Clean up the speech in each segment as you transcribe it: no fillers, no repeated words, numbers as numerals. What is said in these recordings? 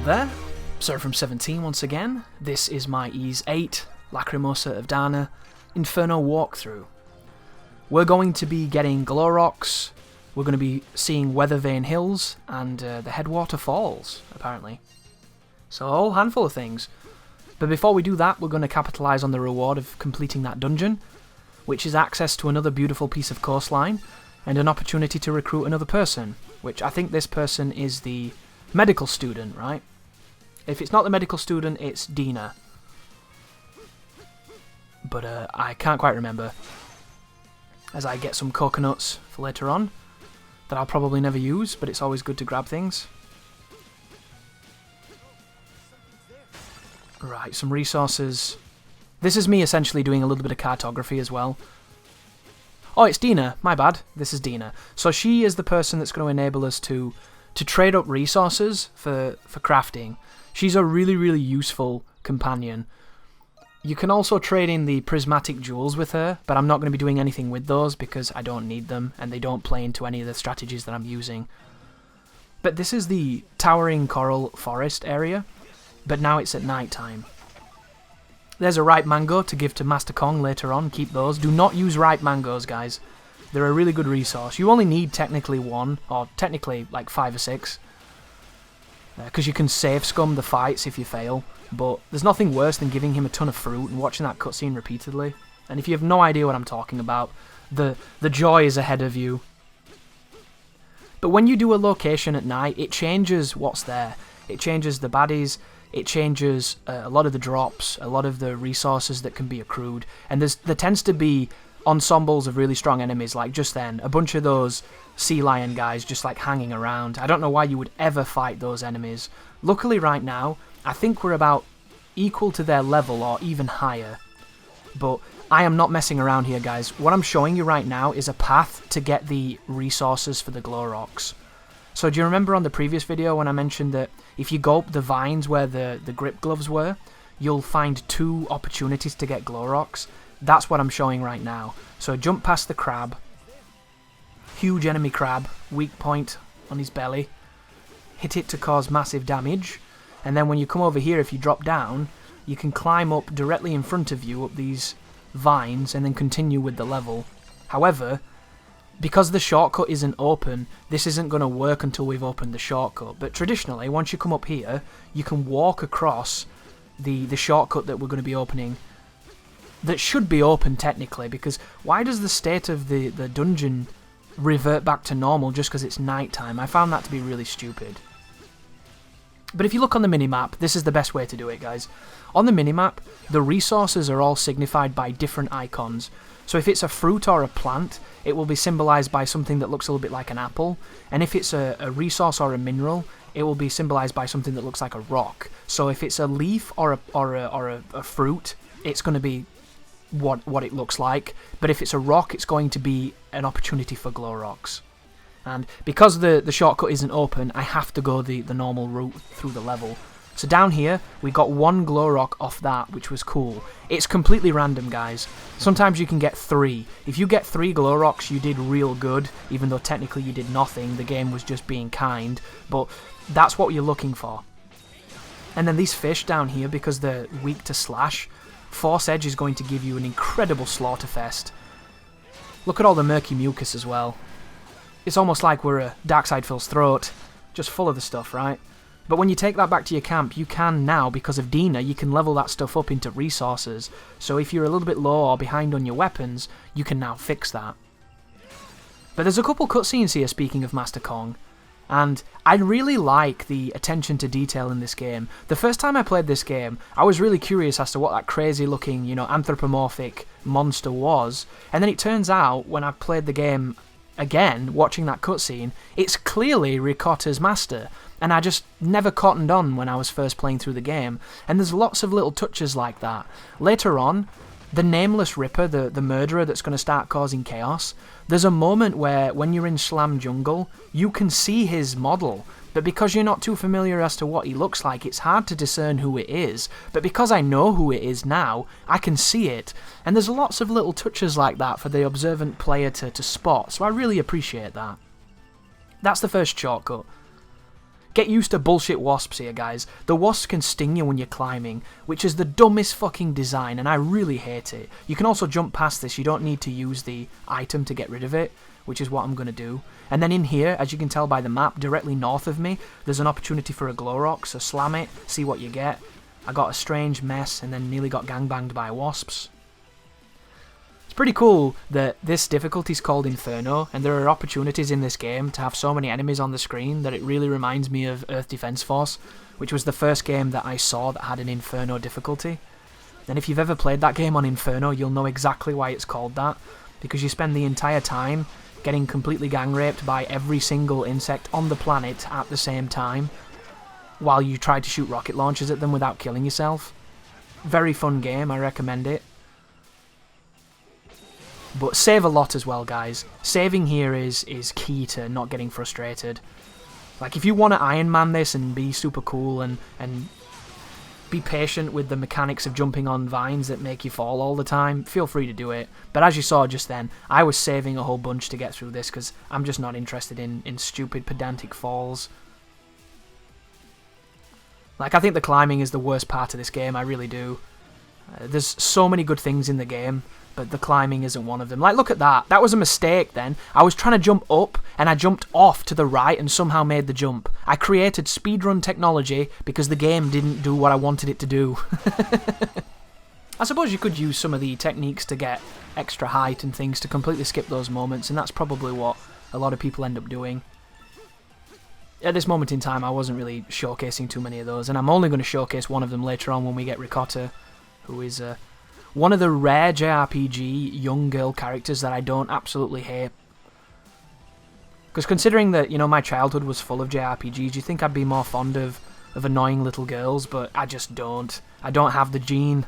Hello there, Sir from 17 once again. This is my Ys VIII, Lacrimosa of Dana, Inferno walkthrough. We're going to be getting glow rocks, we're going to be seeing Weathervane hills, and the Headwater Falls, apparently. So a whole handful of things. But before we do that, we're going to capitalise on the reward of completing that dungeon, which is access to another beautiful piece of coastline, and an opportunity to recruit another person, which I think this person is the medical student, right? If it's not the medical student, it's Dana. But I can't quite remember, as I get some coconuts for later on that I'll probably never use, but it's always good to grab things. Right, some resources. This is me essentially doing a little bit of cartography as well. Oh, it's Dana. My bad. This is Dana. So she is the person that's going to enable us to trade up resources for crafting. She's a really, really useful companion. You can also trade in the prismatic jewels with her, but I'm not going to be doing anything with those because I don't need them, and they don't play into any of the strategies that I'm using. But this is the Towering Coral Forest area, but now it's at night time. There's a ripe mango to give to Master Kong later on. Keep those. Do not use ripe mangoes, guys. They're a really good resource. You only need technically one, or technically like 5 or 6. Because you can save scum the fights if you fail. But there's nothing worse than giving him a ton of fruit and watching that cutscene repeatedly. And if you have no idea what I'm talking about, the joy is ahead of you. But when you do a location at night, it changes what's there. It changes the baddies. It changes a lot of the drops, a lot of the resources that can be accrued. And there tends to be ensembles of really strong enemies, like just then. A bunch of those sea lion guys just like hanging around. I don't know why you would ever fight those enemies. Luckily right now, I think we're about equal to their level or even higher. But I am not messing around here, guys. What I'm showing you right now is a path to get the resources for the glow rocks. So do you remember on the previous video when I mentioned that if you go up the vines where the grip gloves were, you'll find 2 opportunities to get glow rocks? That's what I'm showing right now. So jump past the crab. Huge enemy crab. Weak point on his belly. Hit it to cause massive damage. And then when you come over here, if you drop down, you can climb up directly in front of you up these vines and then continue with the level. However, because the shortcut isn't open, this isn't going to work until we've opened the shortcut. But traditionally, once you come up here, you can walk across the shortcut that we're going to be opening. That should be open technically, because why does the state of the dungeon revert back to normal just because it's night time? I found that to be really stupid. But if you look on the minimap, this is the best way to do it, guys. On the minimap, the resources are all signified by different icons. So if it's a fruit or a plant, it will be symbolized by something that looks a little bit like an apple. And if it's a resource or a mineral, it will be symbolized by something that looks like a rock. So if it's a leaf or a fruit, it's going to be what it looks like. But if it's a rock, it's going to be an opportunity for glow rocks. And because the shortcut isn't open, I have to go the normal route through the level. So down here, we got 1 glow rock off that, which was cool. It's completely random, guys. Sometimes you can get 3. If you get 3 glow rocks, you did real good, even though technically you did nothing. The game was just being kind. But that's what you're looking for. And then these fish down here, because they're weak to slash, Force Edge is going to give you an incredible slaughterfest. Look at all the murky mucus as well. It's almost like we're a Darksidefill's throat, just full of the stuff, right? But when you take that back to your camp, you can now, because of Dana, you can level that stuff up into resources. So if you're a little bit low or behind on your weapons, you can now fix that. But there's a couple cutscenes here, speaking of Master Kong. And I really like the attention to detail in this game. The first time I played this game, I was really curious as to what that crazy looking, anthropomorphic monster was. And then it turns out, when I played the game again, watching that cutscene, it's clearly Ricotta's master. And I just never cottoned on when I was first playing through the game. And there's lots of little touches like that. Later on, the Nameless Ripper, the murderer that's going to start causing chaos, there's a moment where, when you're in Slam Jungle, you can see his model, but because you're not too familiar as to what he looks like, it's hard to discern who it is. But because I know who it is now, I can see it, and there's lots of little touches like that for the observant player to spot, so I really appreciate that. That's the first shortcut. Get used to bullshit wasps here, guys. The wasps can sting you when you're climbing, which is the dumbest fucking design, and I really hate it. You can also jump past this. You don't need to use the item to get rid of it, which is what I'm going to do. And then in here, as you can tell by the map, directly north of me, there's an opportunity for a glow rock, so slam it, see what you get. I got a strange mess and then nearly got gangbanged by wasps. It's pretty cool that this difficulty is called Inferno, and there are opportunities in this game to have so many enemies on the screen that it really reminds me of Earth Defense Force, which was the first game that I saw that had an Inferno difficulty. And if you've ever played that game on Inferno, you'll know exactly why it's called that, because you spend the entire time getting completely gang raped by every single insect on the planet at the same time, while you try to shoot rocket launchers at them without killing yourself. Very fun game, I recommend it. But save a lot as well, guys. Saving here is key to not getting frustrated. Like, if you want to Iron Man this and be super cool and be patient with the mechanics of jumping on vines that make you fall all the time, feel free to do it. But as you saw just then, I was saving a whole bunch to get through this because I'm just not interested in stupid pedantic falls. Like, I think the climbing is the worst part of this game, I really do. There's so many good things in the game, but the climbing isn't one of them. Like, look at that. That was a mistake then. I was trying to jump up, and I jumped off to the right and somehow made the jump. I created speedrun technology because the game didn't do what I wanted it to do. I suppose you could use some of the techniques to get extra height and things to completely skip those moments, and that's probably what a lot of people end up doing. At this moment in time, I wasn't really showcasing too many of those, and I'm only going to showcase one of them later on when we get Ricotta, who is one of the rare JRPG young girl characters that I don't absolutely hate. Because considering that, you know, my childhood was full of JRPGs, you'd think I'd be more fond of annoying little girls, but I just don't. I don't have the gene.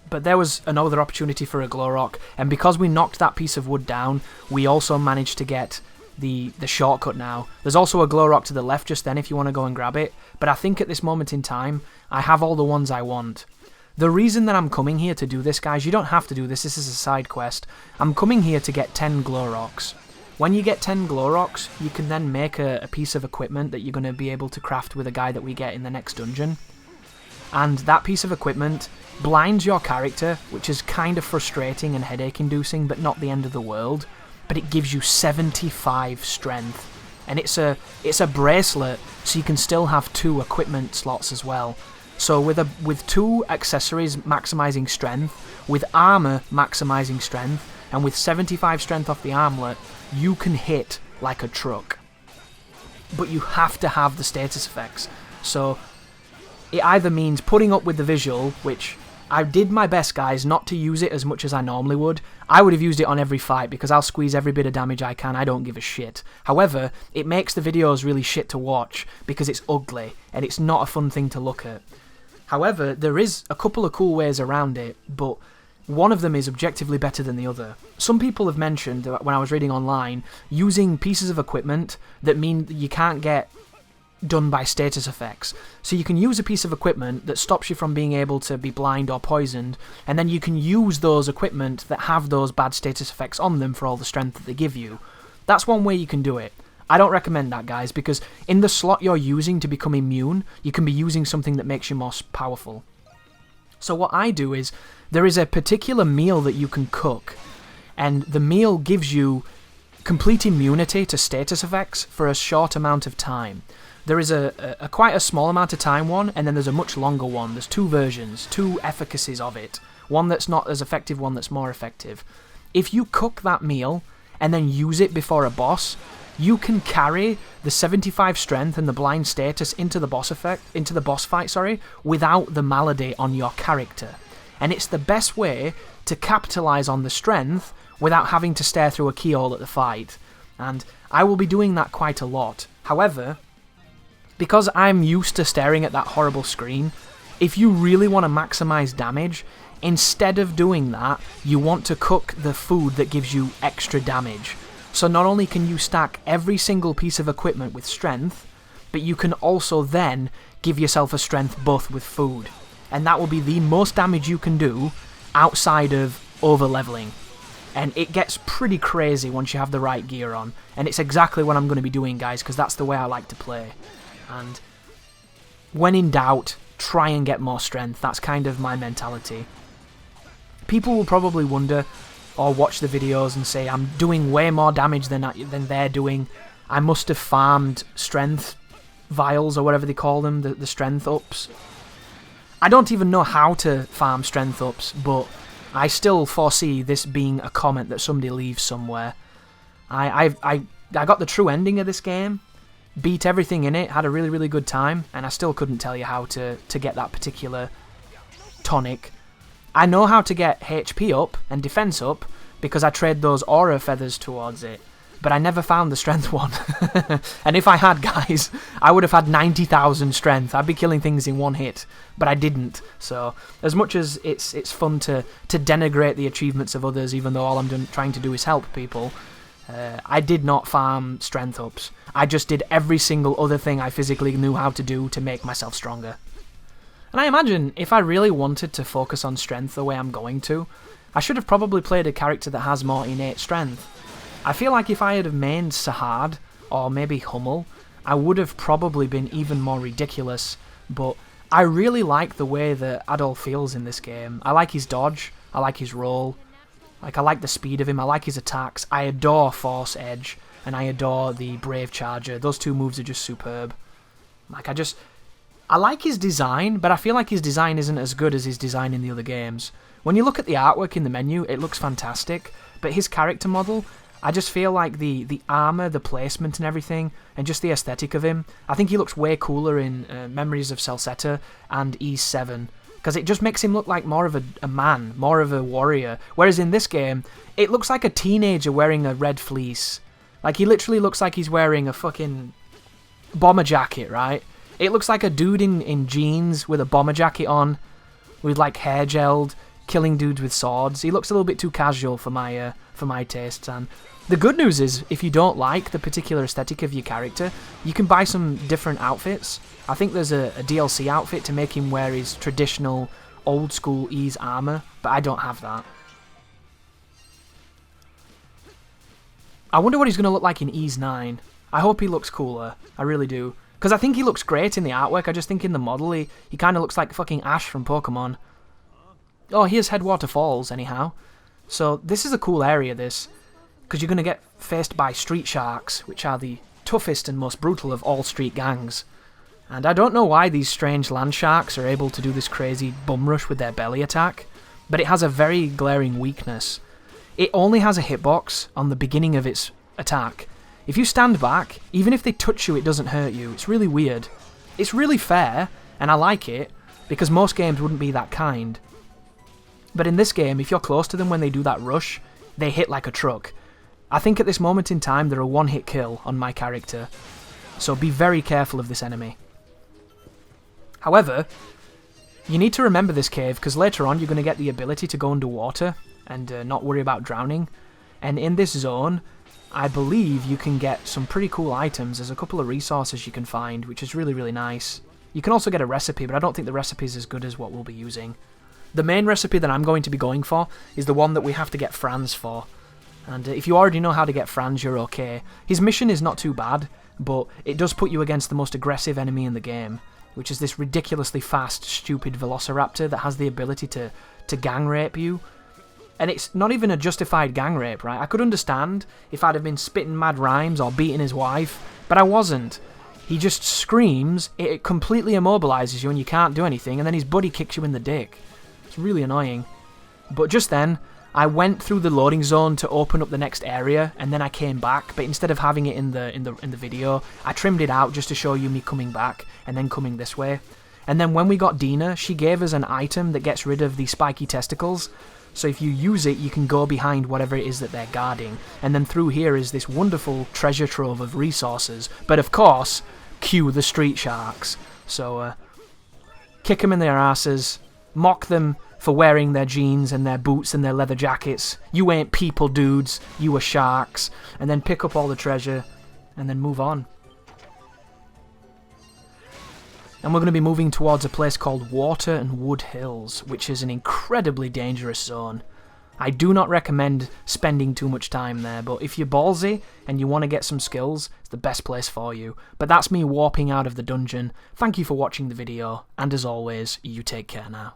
But there was another opportunity for a glow rock, and because we knocked that piece of wood down, we also managed to get the shortcut now. There's also a glow rock to the left just then if you want to go and grab it, but I think at this moment in time, I have all the ones I want. The reason that I'm coming here to do this, guys, you don't have to do this, this is a side quest. I'm coming here to get 10 glow rocks. When you get 10 glow rocks, you can then make a piece of equipment that you're going to be able to craft with a guy that we get in the next dungeon. And that piece of equipment blinds your character, which is kind of frustrating and headache-inducing, but not the end of the world. But it gives you 75 strength. And it's a bracelet, so you can still have 2 equipment slots as well. So with 2 accessories maximizing strength, with armor maximizing strength, and with 75 strength off the armlet, you can hit like a truck. But you have to have the status effects. So it either means putting up with the visual, which I did my best, guys, not to use it as much as I normally would. I would have used it on every fight because I'll squeeze every bit of damage I can. I don't give a shit. However, it makes the videos really shit to watch because it's ugly and it's not a fun thing to look at. However, there is a couple of cool ways around it, but one of them is objectively better than the other. Some people have mentioned, when I was reading online, using pieces of equipment that mean that you can't get done by status effects. So you can use a piece of equipment that stops you from being able to be blind or poisoned, and then you can use those equipment that have those bad status effects on them for all the strength that they give you. That's one way you can do it. I don't recommend that, guys, because in the slot you're using to become immune, you can be using something that makes you more powerful. So what I do is, there is a particular meal that you can cook, and the meal gives you complete immunity to status effects for a short amount of time. There is a quite a small amount of time one, and then there's a much longer one. There's 2 versions, 2 efficacies of it. One that's not as effective, one that's more effective. If you cook that meal and then use it before a boss, you can carry the 75 strength and the blind status into the boss fight, without the malady on your character. And it's the best way to capitalize on the strength without having to stare through a keyhole at the fight. And I will be doing that quite a lot. However, because I'm used to staring at that horrible screen, if you really want to maximize damage, instead of doing that, you want to cook the food that gives you extra damage. So not only can you stack every single piece of equipment with strength, but you can also then give yourself a strength buff with food. And that will be the most damage you can do outside of over-leveling. And it gets pretty crazy once you have the right gear on. And it's exactly what I'm going to be doing, guys, because that's the way I like to play. And when in doubt, try and get more strength. That's kind of my mentality. People will probably wonder or watch the videos and say, I'm doing way more damage than they're doing. I must have farmed strength vials or whatever they call them, the strength ups. I don't even know how to farm strength ups, but I still foresee this being a comment that somebody leaves somewhere. I got the true ending of this game, beat everything in it, had a really, really good time, and I still couldn't tell you how to get that particular tonic. I know how to get HP up and defense up because I trade those aura feathers towards it, but I never found the strength one. And if I had, guys, I would have had 90,000 strength. I'd be killing things in one hit, but I didn't. So as much as it's fun to denigrate the achievements of others, even though all I'm trying to do is help people, I did not farm strength ups. I just did every single other thing I physically knew how to do to make myself stronger. And I imagine if I really wanted to focus on strength the way I'm going to, I should have probably played a character that has more innate strength. I feel like if I had mained Sahad, or maybe Hummel, I would have probably been even more ridiculous, but I really like the way that Adol feels in this game. I like his dodge, I like his roll, I like the speed of him, I like his attacks, I adore Force Edge, and I adore the Brave Charger. Those two moves are just superb. I like his design, but I feel like his design isn't as good as his design in the other games. When you look at the artwork in the menu, it looks fantastic, but his character model, I just feel like the armor, the placement and everything, and just the aesthetic of him, I think he looks way cooler in Memories of Celceta and Ys VIII, because it just makes him look like more of a man, more of a warrior, whereas in this game, it looks like a teenager wearing a red fleece. Like, he literally looks like he's wearing a fucking bomber jacket, right? It looks like a dude in jeans with a bomber jacket on, with like hair gelled, killing dudes with swords. He looks a little bit too casual for my tastes. And the good news is, if you don't like the particular aesthetic of your character, you can buy some different outfits. I think there's a DLC outfit to make him wear his traditional old school Ys armor, but I don't have that. I wonder what he's going to look like in Ys IX. I hope he looks cooler. I really do. Because I think he looks great in the artwork. I just think in the model, he kind of looks like fucking Ash from Pokemon. Oh, here's Headwater Falls, anyhow. So this is a cool area, this. Because you're going to get faced by street sharks, which are the toughest and most brutal of all street gangs. And I don't know why these strange land sharks are able to do this crazy bum rush with their belly attack, but it has a very glaring weakness. It only has a hitbox on the beginning of its attack. If you stand back, even if they touch you, it doesn't hurt you. It's really weird. It's really fair, and I like it, because most games wouldn't be that kind. But in this game, if you're close to them when they do that rush, they hit like a truck. I think at this moment in time, they're a one-hit kill on my character. So be very careful of this enemy. However, you need to remember this cave, because later on you're going to get the ability to go underwater and not worry about drowning. And in this zone, I believe you can get some pretty cool items. There's a couple of resources you can find, which is really, really nice. You can also get a recipe, but I don't think the recipe is as good as what we'll be using. The main recipe that I'm going to be going for is the one that we have to get Franz for. And if you already know how to get Franz, you're okay. His mission is not too bad, but it does put you against the most aggressive enemy in the game, which is this ridiculously fast, stupid Velociraptor that has the ability to gang rape you. And it's not even a justified gang rape, right? I could understand if I'd have been spitting mad rhymes or beating his wife, but I wasn't. He just screams, it completely immobilises you and you can't do anything, and then his buddy kicks you in the dick. It's really annoying. But just then, I went through the loading zone to open up the next area, and then I came back, but instead of having it in the video, I trimmed it out just to show you me coming back, and then coming this way. And then when we got Dana, she gave us an item that gets rid of the spiky testicles, so if you use it, you can go behind whatever it is that they're guarding. And then through here is this wonderful treasure trove of resources. But of course, cue the street sharks. So, kick them in their asses, mock them for wearing their jeans and their boots and their leather jackets. You ain't people, dudes. You are sharks. And then pick up all the treasure, and then move on. And we're going to be moving towards a place called Water and Wood Hills, which is an incredibly dangerous zone. I do not recommend spending too much time there, but if you're ballsy and you want to get some skills, it's the best place for you. But that's me warping out of the dungeon. Thank you for watching the video, and as always, you take care now.